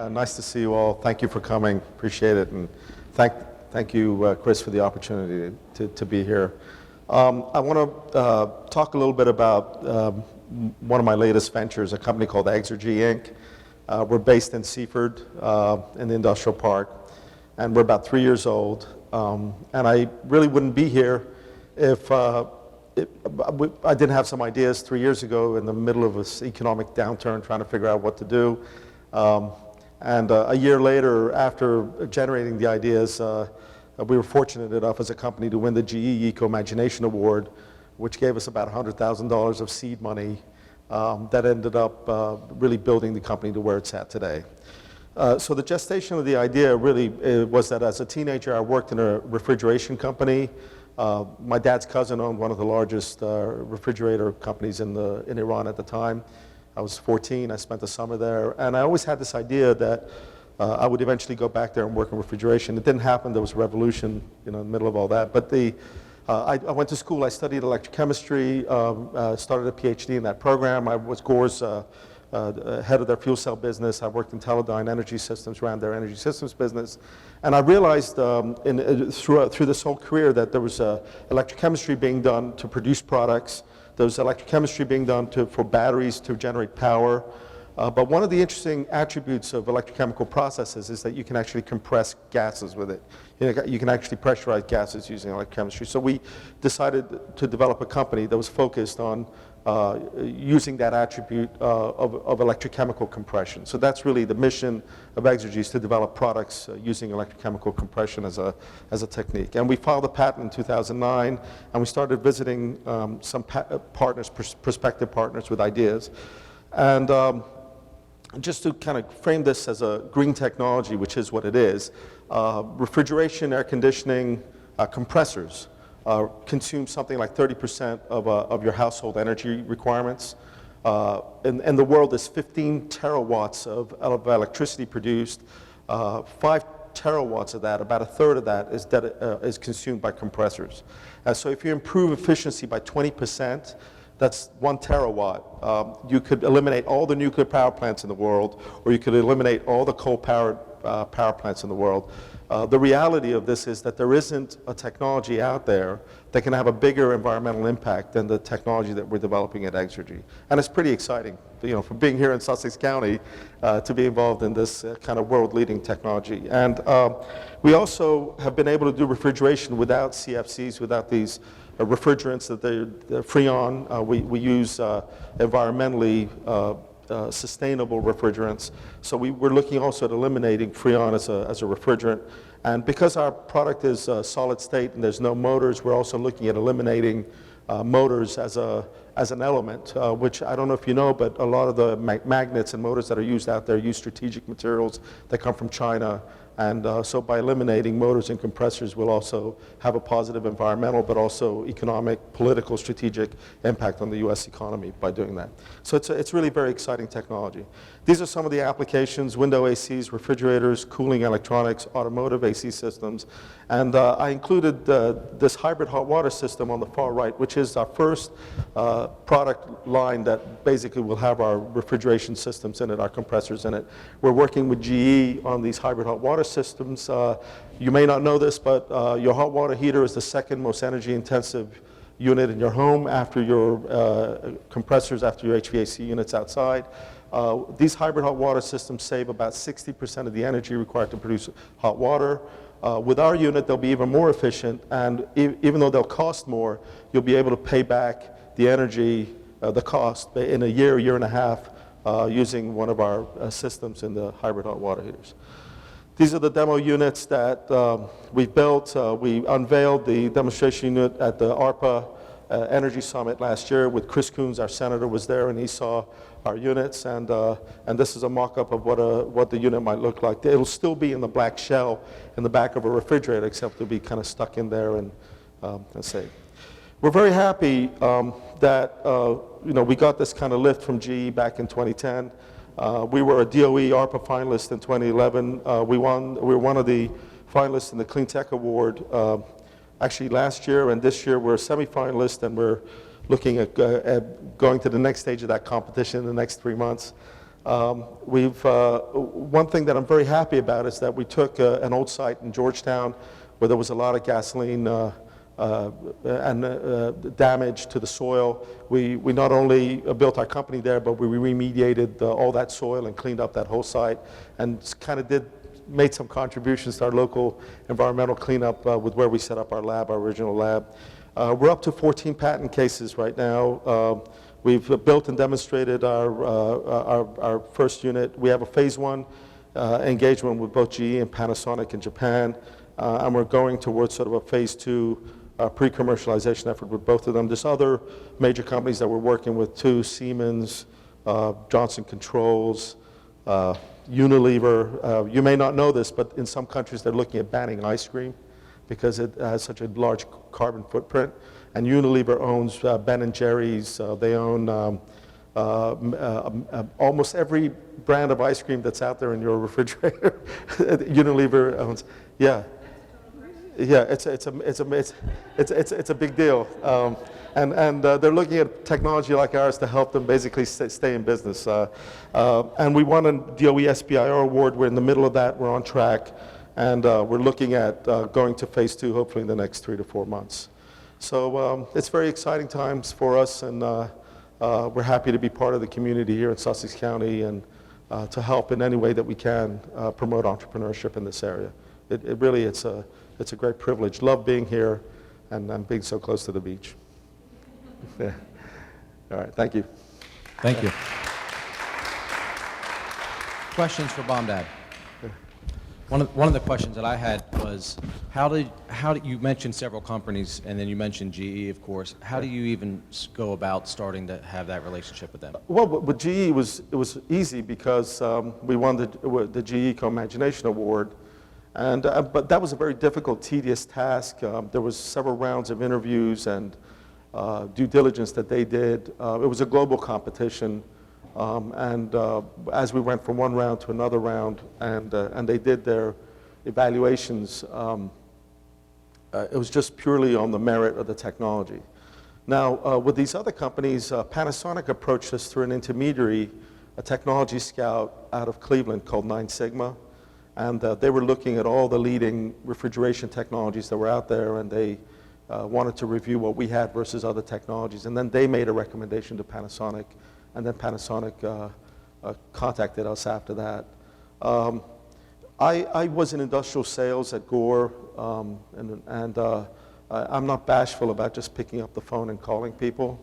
Nice to see you all. Thank you for coming. Appreciate it. And thank you, Chris, for the opportunity to be here. I want to talk a little bit about one of my latest ventures, a company called Xergy, Inc. We're based in Seaford, in the industrial park, and we're about 3 years old. And I really wouldn't be here if I didn't have some ideas 3 years ago in the middle of this economic downturn, trying to figure out what to do. And a year later, after generating the ideas, we were fortunate enough as a company to win the GE Eco-Imagination Award, which gave us about $100,000 of seed money that ended up really building the company to where it's at today. So the gestation of the idea really was that as a teenager, I worked in a refrigeration company. My dad's cousin owned one of the largest refrigerator companies in Iran at the time. I was 14, I spent the summer there, and I always had this idea that I would eventually go back there and work in refrigeration. It didn't happen, there was a revolution, in the middle of all that. But I went to school, I studied electrochemistry, started a PhD in that program. I was Gore's head of their fuel cell business. I worked in Teledyne Energy Systems, ran their energy systems business. And I realized through this whole career that there was electrochemistry being done to produce products. There was electrochemistry being done for batteries to generate power. But one of the interesting attributes of electrochemical processes is that you can actually compress gases with it. You can actually pressurize gases using electrochemistry. So we decided to develop a company that was focused on using that attribute of electrochemical compression. So that's really the mission of Xergy, is to develop products using electrochemical compression as a technique. And we filed a patent in 2009, and we started visiting some prospective partners with ideas. And just to kind of frame this as a green technology, which is what it is, refrigeration, air conditioning, compressors consume something like 30% of your household energy requirements. And the world is 15 terawatts of electricity produced. 5 terawatts of that, about a third of that, is consumed by compressors. So if you improve efficiency by 20%, that's 1 terawatt. You could eliminate all the nuclear power plants in the world, or you could eliminate all the coal-powered power plants in the world. The reality of this is that there isn't a technology out there that can have a bigger environmental impact than the technology that we're developing at Xergy. And it's pretty exciting, from being here in Sussex County to be involved in this kind of world-leading technology. And we also have been able to do refrigeration without CFCs, without these refrigerants that they're Freon. We use environmentally sustainable refrigerants. So we're looking also at eliminating Freon as a refrigerant. And because our product is solid state and there's no motors, we're also looking at eliminating motors as an element, which I don't know if you know, but a lot of the magnets and motors that are used out there use strategic materials that come from China. And so by eliminating motors and compressors, we'll also have a positive environmental, but also economic, political, strategic impact on the U.S. economy by doing that. So it's really very exciting technology. These are some of the applications: window ACs, refrigerators, cooling electronics, automotive AC systems. And I included this hybrid hot water system on the far right, which is our first product line that basically will have our refrigeration systems in it, our compressors in it. We're working with GE on these hybrid hot water systems. You may not know this, but your hot water heater is the second most energy intensive unit in your home after your compressors, after your HVAC units outside. These hybrid hot water systems save about 60% of the energy required to produce hot water. With our unit, they'll be even more efficient, and even though they'll cost more, you'll be able to pay back the energy, the cost, in a year and a half using one of our systems in the hybrid hot water heaters. These are the demo units that we've built. We unveiled the demonstration unit at the ARPA Energy Summit last year with Chris Coons, our senator, was there, and he saw our units. And this is a mock-up of what the unit might look like. It'll still be in the black shell in the back of a refrigerator, except it'll be kind of stuck in there and safe. We're very happy that we got this kind of lift from GE back in 2010. We were a DOE ARPA finalist in 2011. We were one of the finalists in the Clean Tech Award actually last year, and this year we're a semi-finalist, and we're looking at going to the next stage of that competition in the next 3 months. One thing that I'm very happy about is that we took an old site in Georgetown where there was a lot of gasoline and damage to the soil. We not only built our company there, but we remediated all that soil and cleaned up that whole site and kind of made some contributions to our local environmental cleanup with where we set up our lab, our original lab. We're up to 14 patent cases right now. We've built and demonstrated our first unit. We have a phase 1 engagement with both GE and Panasonic in Japan, and we're going towards sort of a phase 2 pre-commercialization effort with both of them. There's other major companies that we're working with too, Siemens, Johnson Controls, Unilever. You may not know this, but in some countries they're looking at banning ice cream because it has such a large carbon footprint. And Unilever owns Ben & Jerry's. They own almost every brand of ice cream that's out there in your refrigerator. Unilever owns, yeah. Yeah, it's a big deal, and they're looking at technology like ours to help them basically stay in business. And we won a DOE SBIR award. We're in the middle of that. We're on track, and we're looking at going to phase 2 hopefully in the next 3 to 4 months. So it's very exciting times for us, and we're happy to be part of the community here in Sussex County and to help in any way that we can promote entrepreneurship in this area. It really, it's a great privilege. Love being here and being so close to the beach. Yeah. All right, thank you. Thank you. Questions for Bamdad? One of the questions that I had was, how did you mentioned several companies and then you mentioned GE, of course. How do you even go about starting to have that relationship with them? Well, with GE it was easy because we won the GE Co-Imagination Award. And, but that was a very difficult, tedious task. There was several rounds of interviews and due diligence that they did. It was a global competition, and as we went from one round to another round, and they did their evaluations, it was just purely on the merit of the technology. Now, with these other companies, Panasonic approached us through an intermediary, a technology scout out of Cleveland called 9 Sigma. And they were looking at all the leading refrigeration technologies that were out there, and they wanted to review what we had versus other technologies. And then they made a recommendation to Panasonic, and then Panasonic contacted us after that. I was in industrial sales at Gore, and I'm not bashful about just picking up the phone and calling people.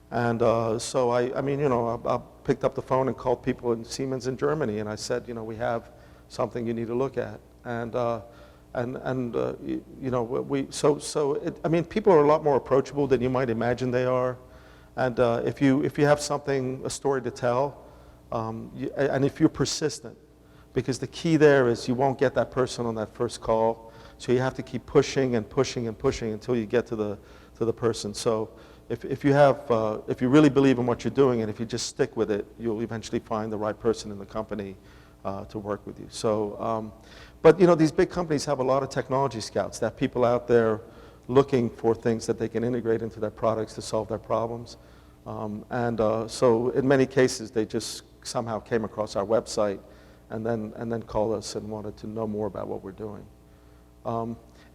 And so I mean, you know, I picked up the phone and called people in Siemens in Germany, and I said, you know, we have something you need to look at, and you know, I mean, people are a lot more approachable than you might imagine they are, and if you have something, a story to tell, and if you're persistent, because the key there is you won't get that person on that first call, so you have to keep pushing and pushing and pushing until you get to the person. So if you really believe in what you're doing, and if you just stick with it, you'll eventually find the right person in the company to work with you. So, but you know, these big companies have a lot of technology scouts. They have people out there looking for things that they can integrate into their products to solve their problems. So in many cases, they just somehow came across our website and then called us and wanted to know more about what we're doing.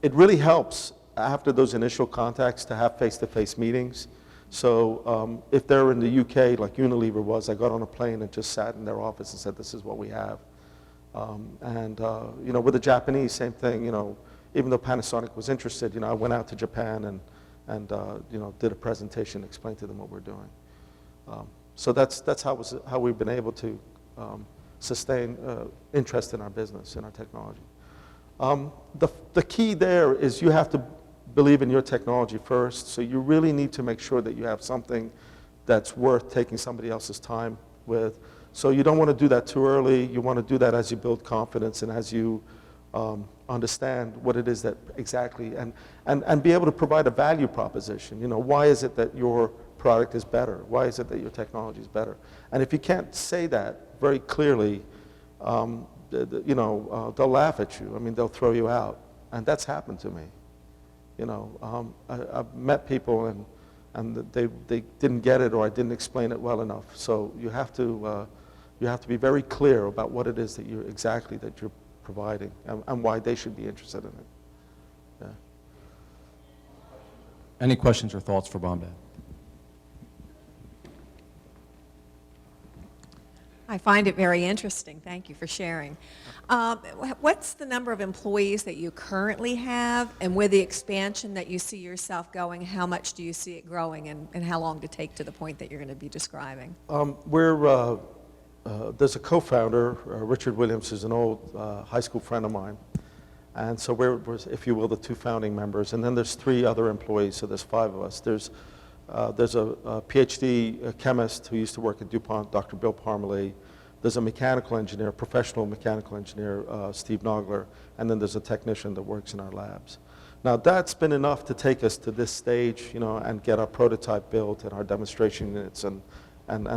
It really helps after those initial contacts to have face-to-face meetings. So if they're in the UK, like Unilever was, I got on a plane and just sat in their office and said, this is what we have. You know, with the Japanese, same thing. You know, even though Panasonic was interested, you know, I went out to Japan and you know, did a presentation, explained to them what we're doing. So that's how we've been able to sustain interest in our business, in our technology. The key there is you have to believe in your technology first, so you really need to make sure that you have something that's worth taking somebody else's time with. So you don't want to do that too early. You want to do that as you build confidence and as you understand what it is that exactly, and be able to provide a value proposition. You know, why is it that your product is better? Why is it that your technology is better? And if you can't say that very clearly, you know, they'll laugh at you. I mean, they'll throw you out. And that's happened to me. You know, I've met people and they didn't get it, or I didn't explain it well enough. So you have to You have to be very clear about what it is that you're providing and why they should be interested in it. Yeah. Any questions or thoughts for Bamdad? I find it very interesting. Thank you for sharing. What's the number of employees that you currently have, and with the expansion that you see yourself going, how much do you see it growing, and how long to take to the point that you're going to be describing? There's a co-founder, Richard Williams, who's an old high school friend of mine. And so we're, if you will, the two founding members. And then there's 3 other employees, so there's 5 of us. There's a PhD chemist who used to work at DuPont, Dr. Bill Parmalee. There's a mechanical engineer, professional mechanical engineer, Steve Nogler. And then there's a technician that works in our labs. Now that's been enough to take us to this stage, you know, and get our prototype built and our demonstration units and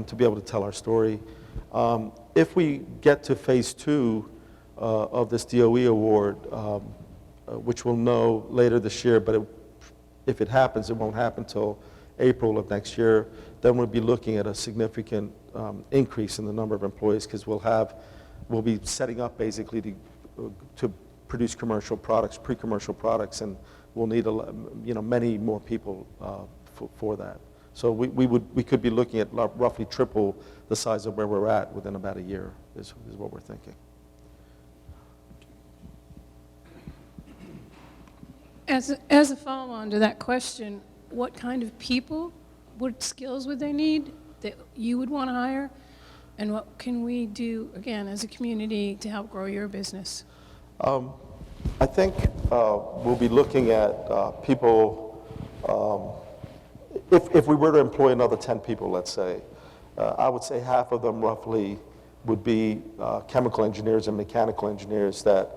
to be able to tell our story. If we get to phase 2 of this DOE award, which we'll know later this year, but if it happens, it won't happen until April of next year, then we'll be looking at a significant increase in the number of employees, because we'll be setting up basically to produce commercial products, pre-commercial products, and we'll need many more people for that. So we could be looking at roughly triple the size of where we're at within about a year is what we're thinking. As a follow-on to that question, what kind of people, what skills would they need that you would want to hire? And what can we do, again, as a community to help grow your business? I think we'll be looking at people, if we were to employ another 10 people, let's say, I would say half of them roughly would be chemical engineers and mechanical engineers that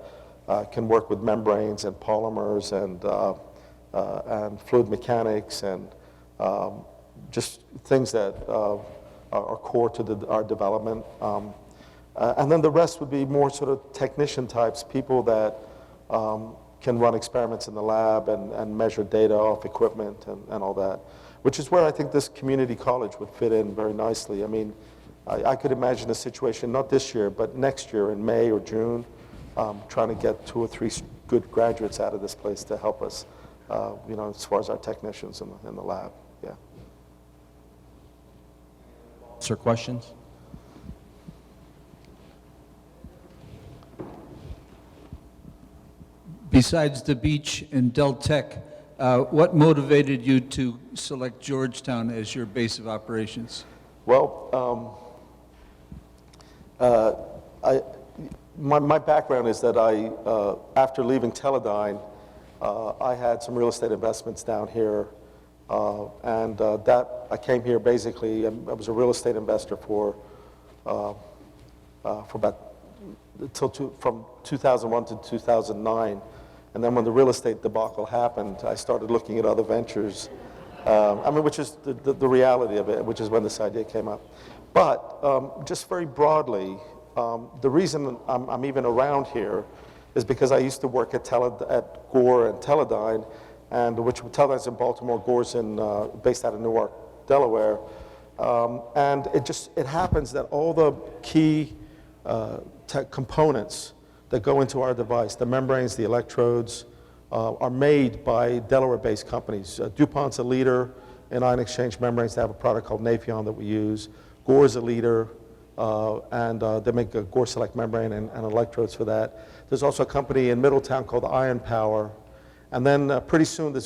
can work with membranes and polymers and fluid mechanics and just things that are core to our development. And then the rest would be more sort of technician types, people that can run experiments in the lab and measure data off equipment and all that, which is where I think this community college would fit in very nicely. I mean, I could imagine a situation, not this year, but next year in May or June, trying to get 2 or 3 good graduates out of this place to help us, as far as our technicians in the lab. Yeah. Sir, questions? Besides the beach and Del Tech, what motivated you to select Georgetown as your base of operations? Well, my background is that after leaving Teledyne, I had some real estate investments down here, and I came here basically. I was a real estate investor for about from 2001 to 2009, and then when the real estate debacle happened, I started looking at other ventures. Which is the reality of it, which is when this idea came up. But just very broadly, the reason I'm even around here is because I used to work at Gore and Teledyne, and which Teledyne's in Baltimore, Gore's based out of Newark, Delaware, and it happens that all the key components that go into our device, the membranes, the electrodes, are made by Delaware-based companies. DuPont's a leader in ion exchange membranes. They have a product called Nafion that we use. Gore's a leader, and they make a Gore Select membrane and electrodes for that. There's also a company in Middletown called Ion Power. And then pretty soon there's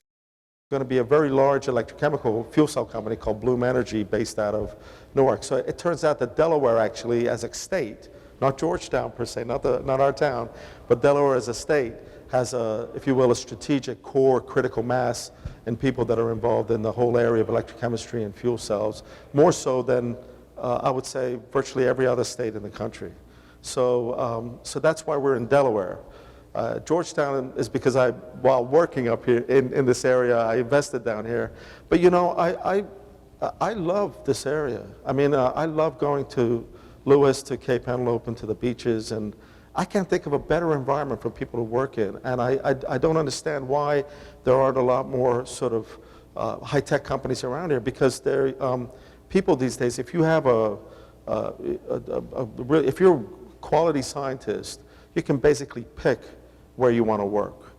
going to be a very large electrochemical fuel cell company called Bloom Energy based out of Newark. So it turns out that Delaware actually, as a state, not Georgetown per se, not our town, but Delaware as a state, has if you will, a strategic core critical mass in people that are involved in the whole area of electrochemistry and fuel cells, more so than I would say virtually every other state in the country. So that's why we're in Delaware. Georgetown is because while working up here in this area, I invested down here. But I love this area. I mean, I love going to Lewis, to Cape Henlopen, and to the beaches, and I can't think of a better environment for people to work in. And I don't understand why there aren't a lot more sort of high-tech companies around here, because people these days, if you have a if you're a quality scientist, you can basically pick where you want to work.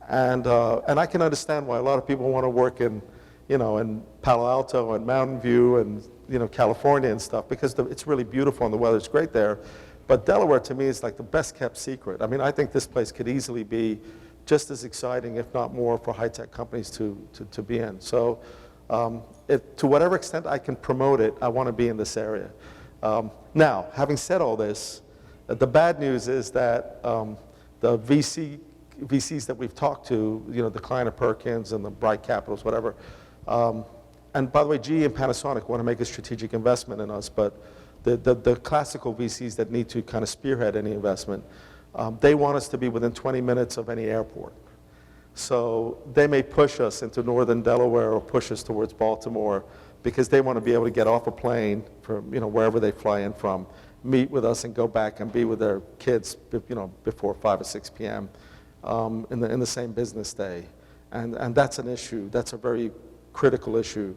And I can understand why a lot of people want to work in, in Palo Alto and Mountain View and, California and stuff, because it's really beautiful and the weather's great there. But Delaware, to me, is like the best kept secret. I mean, I think this place could easily be just as exciting, if not more, for high-tech companies to be in. So to whatever extent I can promote it, I want to be in this area. Now, having said all this, the bad news is that the VCs that we've talked to, the Kleiner Perkins and the Bright Capitals, whatever, and by the way, GE and Panasonic want to make a strategic investment in us, but the classical VCs that need to kind of spearhead any investment, they want us to be within 20 minutes of any airport. So they may push us into northern Delaware or push us towards Baltimore because they want to be able to get off a plane from wherever they fly in from, meet with us and go back and be with their kids before 5 or 6 p.m. In the same business day. And that's an issue. That's a very critical issue.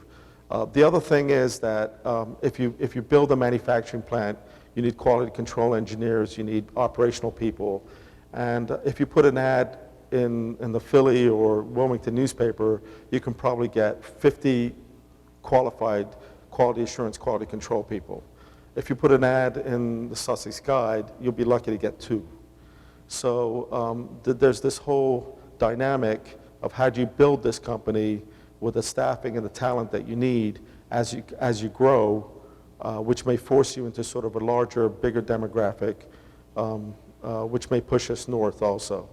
The other thing is that if you build a manufacturing plant, you need quality control engineers, you need operational people. And if you put an ad in the Philly or Wilmington newspaper, you can probably get 50 qualified quality assurance, quality control people. If you put an ad in the Sussex Guide, you'll be lucky to get 2. So there's this whole dynamic of how do you build this company with the staffing and the talent that you need as you grow, which may force you into sort of a larger, bigger demographic, which may push us north also.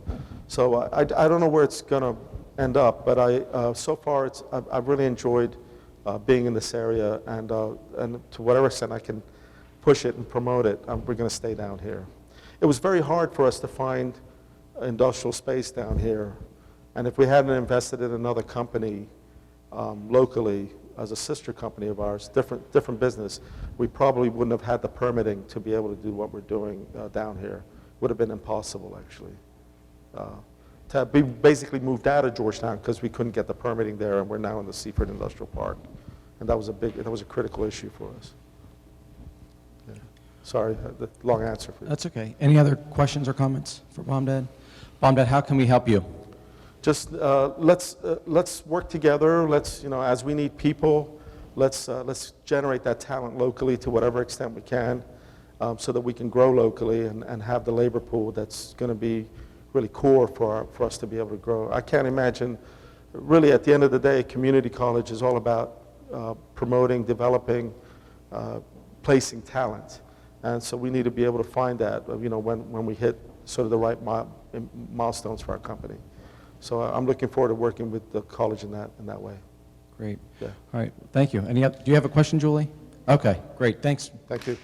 So I don't know where it's going to end up, but so far I've really enjoyed being in this area, and to whatever extent I can push it and promote it, we're going to stay down here. It was very hard for us to find industrial space down here, and if we hadn't invested in another company locally as a sister company of ours, different business, we probably wouldn't have had the permitting to be able to do what we're doing down here. Would have been impossible, actually. To be basically moved out of Georgetown because we couldn't get the permitting there, and we're now in the Seaford Industrial Park, and that was a critical issue for us. Yeah. Sorry, the long answer for you. That's okay. Any other questions or comments for Bamdad? Bamdad, how can we help you? Just let's work together. Let's as we need people, let's generate that talent locally to whatever extent we can, so that we can grow locally and have the labor pool that's going to be really core for us to be able to grow. I can't imagine, really, at the end of the day, community college is all about promoting, developing, placing talent, and so we need to be able to find that when we hit sort of the right milestones for our company. So I'm looking forward to working with the college in that way. Great. Yeah. All right. Thank you. Do you have a question, Julie? Okay. Great. Thanks. Thank you.